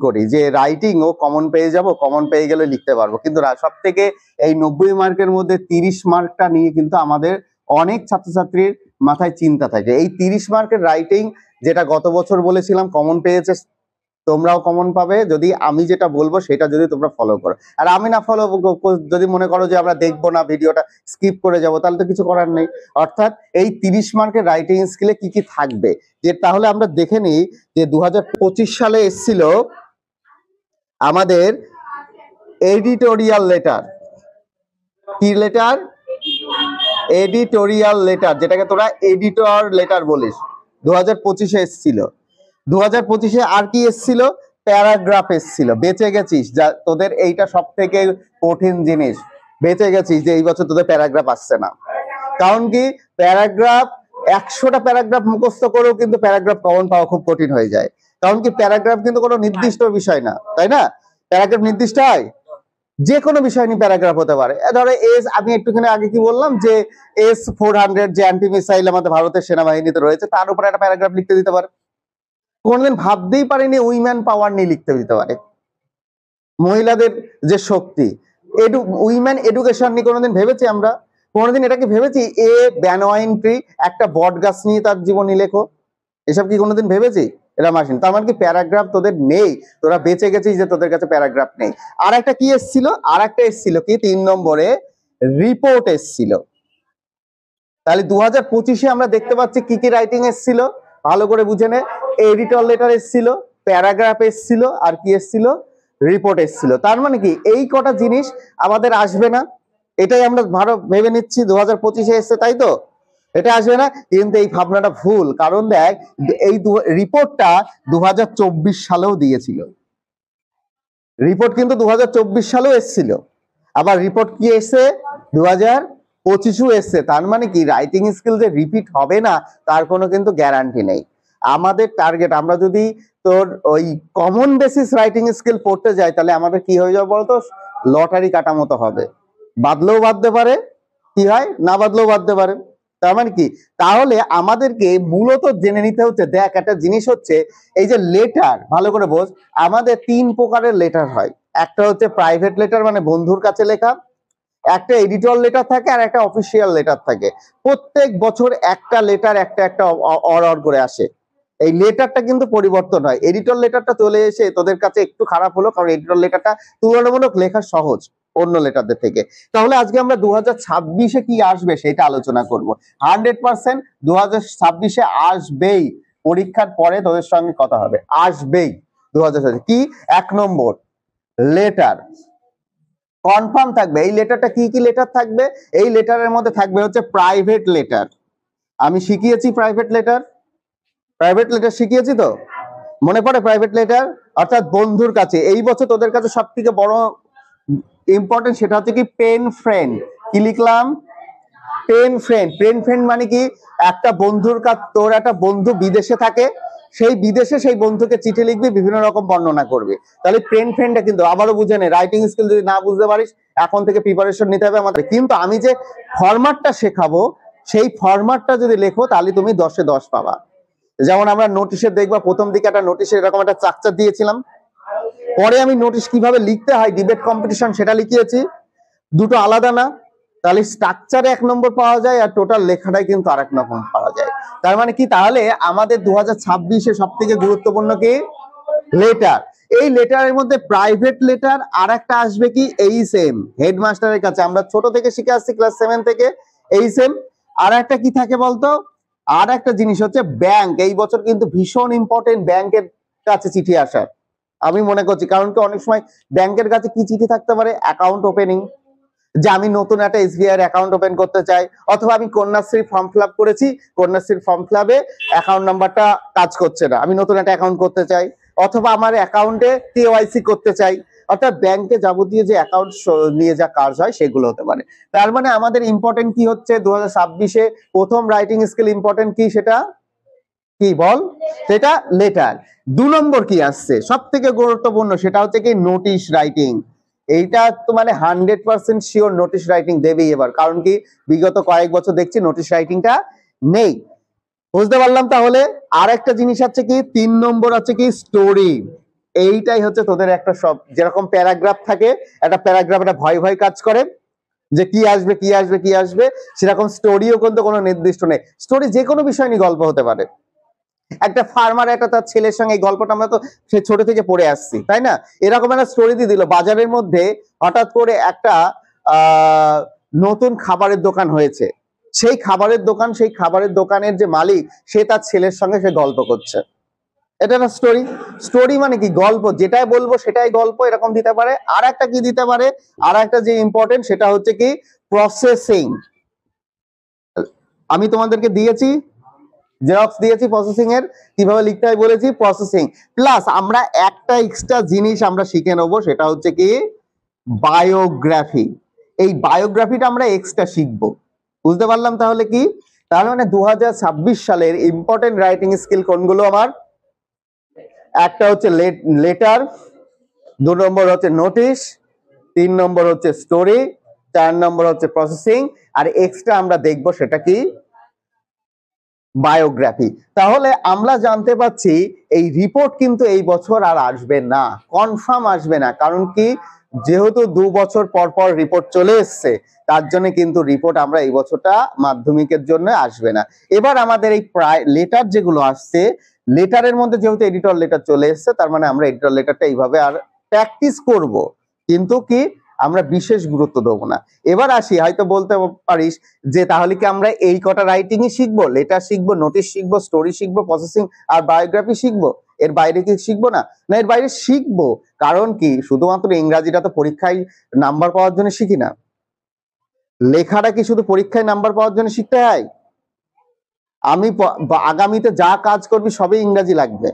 করি যে রাইটিং ও কমন পেয়ে যাব, কমন পেয়ে গেলে লিখতে পারবো, কিন্তু সব থেকে এই 90 মার্কের মধ্যে 30 মার্কটা নিয়ে কিন্তু আমাদের অনেক ছাত্রছাত্রীর মাথায় চিন্তা থাকে। এই 30 মার্কের রাইটিং যেটা গত বছর বলেছিলাম কমন পেয়েছে, তোমরাও কমন পাবে যদি আমি যেটা বলবো সেটা যদি তোমরা ফলো করো। আর আমি না ফলো যদি মনে করো যে আমরা দেখবো না, ভিডিওটা স্কিপ করে যাব, তাহলে তো কিছু করার নেই। অর্থাৎ এই 30 মার্কের রাইটিং স্কিলে কি কি থাকবে, যে তাহলে আমরা দেখে নিই যে 2025 সালে এসেছিল আমাদের এডিটোরিয়াল লেটার। কি লেটার? এডিটোরিয়াল লেটার, যেটাকে তোরা এডিটর লেটার বলিস, 2025-এ এসেছিল। 2025-এ আর কি এসেছিল? প্যারাগ্রাফ এসেছিল। বেঁচে গেছিস, যা তোদের এইটা সব থেকে কঠিন জিনিস, বেঁচে গেছিস যে এই বছর তোদের প্যারাগ্রাফ আসছে না। কারণ কি, প্যারাগ্রাফ 100টা প্যারাগ্রাফ মুখস্থ করেও কিন্তু প্যারাগ্রাফ কমন পাওয়া খুব কঠিন হয়ে যায়। কারণ কি, প্যারাগ্রাফ কিন্তু কোনো নির্দিষ্ট বিষয় না, তাই না? প্যারাগ্রাফ নির্দিষ্ট হয়, যে কোনো বিষয় নিয়ে প্যারাগ্রাফ হতে পারে। ধরো আমি একটুখানি আগে কি বললাম যে S-400 যে অ্যান্টি মিসাইল আমাদের ভারতের সেনাবাহিনীতে রয়েছে, তার উপরে একটা প্যারাগ্রাফ লিখতে দিতে পারে। কোনোদিন ভাবতেই পারিনি উইমেন পাওয়ার নিয়ে লিখতে দিতে পারে, মহিলাদের যে শক্তি, উইমেন এডুকেশন নিয়ে কোনোদিন ভেবেছি আমরা? কোনোদিন এটাকে ভেবেছি ব্যানোয়াইন ট্রি, একটা বট গাছ নিয়ে তার জীবনী লেখো? এসব কি কোনোদিন ভেবেছি? এরা মাসিন। তার মানে কি প্যারাগ্রাফ তোদের নেই, তোরা বেঁচে গেছিস যে তোদের কাছে প্যারাগ্রাফ নেই। আর একটা কি এসেছিল? আর একটা এসেছিল কি 3 নম্বরে রিপোর্ট এসেছিল। তাহলে 2025-এ আমরা দেখতে পাচ্ছি কি কি রাইটিং এসেছিল, ভালো করে বুঝে নে। এডিটর লেটার এসেছিল, প্যারাগ্রাফ এসেছিল, আর কি এসেছিল? রিপোর্ট এসেছিল। তার মানে কি এই কটা জিনিস আমাদের আসবে না, এটাই আমরা ভেবে নিচ্ছি 2025-এ এসছে, তাই তো? এটা আসবে না, কিন্তু এই ভাবনাটা ভুল। কারণ দেখ, এই রিপোর্টটা 2024 সালেও দিয়েছিল, রিপোর্ট কিন্তু 2024 সালেও এসেছিল, আবার রিপোর্ট কি এসে 2025-ও এসছে। তার মানে কি রাইটিং স্কিল যে রিপিট হবে না তার কোনো কিন্তু গ্যারান্টি নেই। আমাদের টার্গেট, আমরা যদি তোর ওই কমন বেসিস রাইটিং স্কিল পড়তে যাই, তাহলে আমাদের কি হয়ে যাবে বলতো? লটারি কাটা মতো হবে, বাদলেও বাদতে পারে, কি হয় না বাদলেও বাদতে পারে। তার মানে কি, তাহলে আমাদেরকে মূলত জেনে নিতে হচ্ছে, দেখ একটা জিনিস হচ্ছে এই যে লেটার, ভালো করে বোঝ, আমাদের 3 প্রকারের লেটার হয়। একটা হচ্ছে প্রাইভেট লেটার, মানে বন্ধুর কাছে লেখা, একটা এডিটর লেটার থাকে, আর একটা অফিসিয়াল লেটার থাকে। প্রত্যেক বছর একটা লেটার একটা অর করে আসে। এই লেটারটা কিন্তু পরিবর্তন হয়। এডিটর লেটারটা চলে এসে তোদের কাছে একটু খারাপ হলো, কারণ এডিটর লেটারটা তুলনামূলক লেখা সহজ অন্য লেটারদের থেকে। তাহলে আজকে আমরা 2026-এ কি আসবে সেটা আলোচনা করব। 100% 2026-এ আসবেই, পরীক্ষার পরে তোদের সঙ্গে কথা হবে, আসবেই 2026। কি? 1 নম্বর লেটার কনফার্ম থাকবে। এই লেটারটা কি কি লেটার থাকবে? এই লেটারের মধ্যে থাকবে হচ্ছে প্রাইভেট লেটার। আমি শিখিয়েছি প্রাইভেট লেটার, প্রাইভেট লেটার শিখিয়েছি তো, মনে পড়ে? প্রাইভেট লেটার অর্থাৎ বন্ধুর কাছে। এই বছর তোদের কাছে সব থেকে বড় ইম্পর্টেন্ট সেটা হচ্ছে কি পেন ফ্রেন্ড। কি লিখলাম? Pen friend. পেন ফ্রেন্ড মানে কি, একটা বন্ধুর কাছে, তোর একটা বন্ধু বিদেশে থাকে, সেই বিদেশে সেই বন্ধুকে চিঠি লিখবি, বিভিন্ন রকম বর্ণনা করবি। তাহলে পেন ফ্রেন্ডটা কিন্তু আবারও বুঝে নে, রাইটিং স্কিল যদি না বুঝতে পারিস এখন থেকে প্রিপারেশন নিতে হবে আমাদের। কিন্তু আমি যে ফরম্যাটটা শেখাবো সেই ফরম্যাটটা যদি লেখো তাহলে তুমি 10-এ 10 পাবা। যেমন আমরা নোটিশে দেখবা, প্রথম দিকে একটা নোটিশে এরকম একটা স্ট্রাকচার দিয়েছিলাম, পরে আমি নোটিশ কিভাবে লিখতে হয় ডিবেট কম্পিটিশন সেটা লিখিয়েছি। দুটো আলাদা না? তাহলে স্ট্রাকচারে 1 নম্বর পাওয়া যায়, আর টোটাল লেখাটাই কিন্তু আরেক নম্বর পাওয়া যায়। তার মানে কি, তাহলে আমাদের 2026-এ সব থেকে গুরুত্বপূর্ণ কি? লেটার। এই লেটারের মধ্যে প্রাইভেট লেটার, আর একটা আসবে কি এইচএম, হেডমাস্টারের কাছে। আমরা ছোট থেকে শিখে আসছি, ক্লাস 7 থেকে এইচএম। আর একটা কি থাকে বলতো? আর একটা জিনিস হচ্ছে ব্যাংক। এই বছর কিন্তু ভীষণ ইম্পর্টেন্ট ব্যাংকের কাছে চিঠি আসার, আমি মনে করছি। কারণ কি, অনেক সময় ব্যাংকের কাছে কি চিঠি থাকতে পারে? অ্যাকাউন্ট ওপেনিং, যে আমি নতুন একটা এসবিআই অ্যাকাউন্ট ওপেন করতে চাই, অথবা আমি কন্যাশ্রী ফর্ম ফিল আপ করেছি, কন্যাশ্রীর ফর্ম ফিল আপে অ্যাকাউন্ট নাম্বারটা কাজ করছে না, আমি নতুন একটা অ্যাকাউন্ট করতে চাই, অথবা আমার অ্যাকাউন্টে কেওয়াইসি করতে চাই। অর্থাৎ ব্যাংকে যাবতীয় যে অ্যাকাউন্ট নিয়ে যা কাজ হয় সেগুলো হতে পারে। তার মানে আমাদের ইম্পর্টেন্ট কি হচ্ছে 2026-এ? প্রথম রাইটিং স্কিল ইম্পর্টেন্ট কি, সেটা কি বল? সেটা লেটার। 2 নম্বর কি আসছে সব থেকে গুরুত্বপূর্ণ, সেটা হচ্ছে কি নোটিশ রাইটিং। এইটা তো মানে 100% শিওর নোটিশ রাইটিং দেবেই এবার। কারণ কি, বিগত কয়েক বছর দেখছি নোটিশ রাইটিংটা নেই। বুঝতে পারলাম। তাহলে আর একটা জিনিস আছে কি, 3 নম্বর আছে কি স্টোরি। এইটাই হচ্ছে তোদের একটা সব, যেরকম প্যারাগ্রাফ থাকে, একটা প্যারাগ্রাফ একটা ভয় ভয় কাজ করে যে কি আসবে কি আসবে কি আসবে, সেরকম স্টোরিও কিন্তু কোনো নির্দিষ্ট নেই। স্টোরি যে কোনো বিষয় নিয়ে গল্প হতে পারে। একটা ফার্মার একটা তার ছেলের সঙ্গে, এই গল্পটা আমরা তো সে ছোট থেকে পড়ে আসছি, তাই না? এরকম একটা স্টোরি দিয়ে দিল, বাজারের মধ্যে হঠাৎ করে একটা নতুন খাবারের দোকান হয়েছে, সেই খাবারের দোকানের যে মালিক, সে তার ছেলের সঙ্গে সে গল্প করছে। এটা একটা স্টোরি। স্টোরি মানে কি? গল্প, যেটাই বলবো সেটাই গল্প, এরকম দিতে পারে। আর একটা কি দিতে পারে, আর একটা যে ইম্পর্টেন্ট সেটা হচ্ছে কি প্রসেসিং। আমি তোমাদেরকে দিয়েছি, জেরক্স দিয়েছি প্রসেসিং এর, কিভাবে লিখতে হয় বলেছি, প্রসেসিং। প্লাস আমরা একটা এক্সট্রা জিনিস আমরা শিখে নেবো, সেটা হচ্ছে কি বায়োগ্রাফি। এই বায়োগ্রাফিটা আমরা এক্সট্রা শিখবো। বুঝতে পারলাম তাহলে কি? তাহলে মানে 2026 সালের ইম্পর্টেন্ট রাইটিং স্কিল কোনগুলো আমার? একটা হচ্ছে লেটার, 2 নম্বর হচ্ছে নোটিশ, 3 নম্বর হচ্ছে স্টোরি, 4 নম্বর হচ্ছে প্রসেসিং, আর এক্সট্রা আমরা দেখবো সেটা কি বায়োগ্রাফি। তাহলে আমরা জানতে পারছি এই রিপোর্ট কিন্তু এই বছর আর আসবে না, কনফার্ম আসবে না। কারণ কি, যেহেতু 2 বছর পর পর রিপোর্ট চলে এসছে, তার জন্য কিন্তু রিপোর্ট আমরা এই বছরটা মাধ্যমিকের জন্য আসবে না। এবার আমাদের এই প্রায় লেটার যেগুলো আসছে, লেটারের মধ্যে যেহেতু এডিটর লেটার চলে এসছে, তার মানে আমরা এডিটর লেটারটা এইভাবে আর প্র্যাকটিস করব, কিন্তু কি আমরা বিশেষ গুরুত্ব দেবো না। এবার আসি, হয়তো বলতে পারিস যে তাহলে কি আমরা এই কটা রাইটিংই শিখবো, লেটার শিখবো, নোটিশ শিখবো, স্টোরি শিখবো, প্রসেসিং আর বায়োগ্রাফি শিখবো, এর বাইরে কি শিখবো না? না, এর বাইরে শিখবো। কারণ কি, শুধুমাত্র ইংরাজিটা তো পরীক্ষায় নাম্বার পাওয়ার জন্য শিখি না। লেখাটা কি শুধু পরীক্ষায় নাম্বার পাওয়ার জন্য শিখতে হয়? আমি আগামীতে যা কাজ করবি সবই ইংরাজি লাগবে।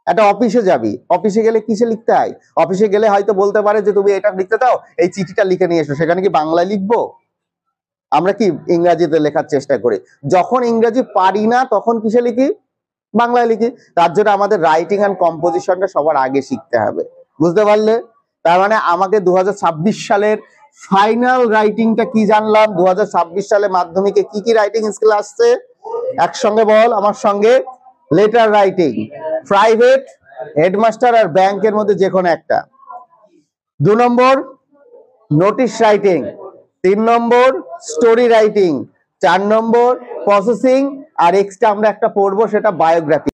একটা অফিসে যাবি, অফিসে গেলে কিসে লিখতে হয়? অফিসে গেলে হয়তো বলতে পারে যে তুমি এটা লিখতে দাও, এই চিঠিটা লিখে নিয়ে এসো, সেখানে কি বাংলায় লিখবো? আমরা কি ইংরাজিতে লেখার চেষ্টা করি। যখন ইংরাজি পারি না তখন কিসে লিখি? বাংলায় লিখি। তার জন্য আমাদের রাইটিং এন্ড কম্পোজিশনটা সবার আগে শিখতে হবে। বুঝতে পারলে? তার মানে আমাকে 2026 সালের ফাইনাল রাইটিংটা কি জানলাম, 2026 সালে মাধ্যমিকে কি কি রাইটিং স্কিল আসছে একসঙ্গে বল আমার সঙ্গে। লেটার রাইটিং, প্রাইভেট, হেডমাস্টার আর ব্যাংকের মধ্যে যে কোনো একটা। 2 নম্বর নোটিশ রাইটিং, 3 নম্বর স্টোরি রাইটিং, 4 নম্বর প্রসেসিং, আর এক্সট্রা আমরা একটা পড়বো সেটা বায়োগ্রাফি।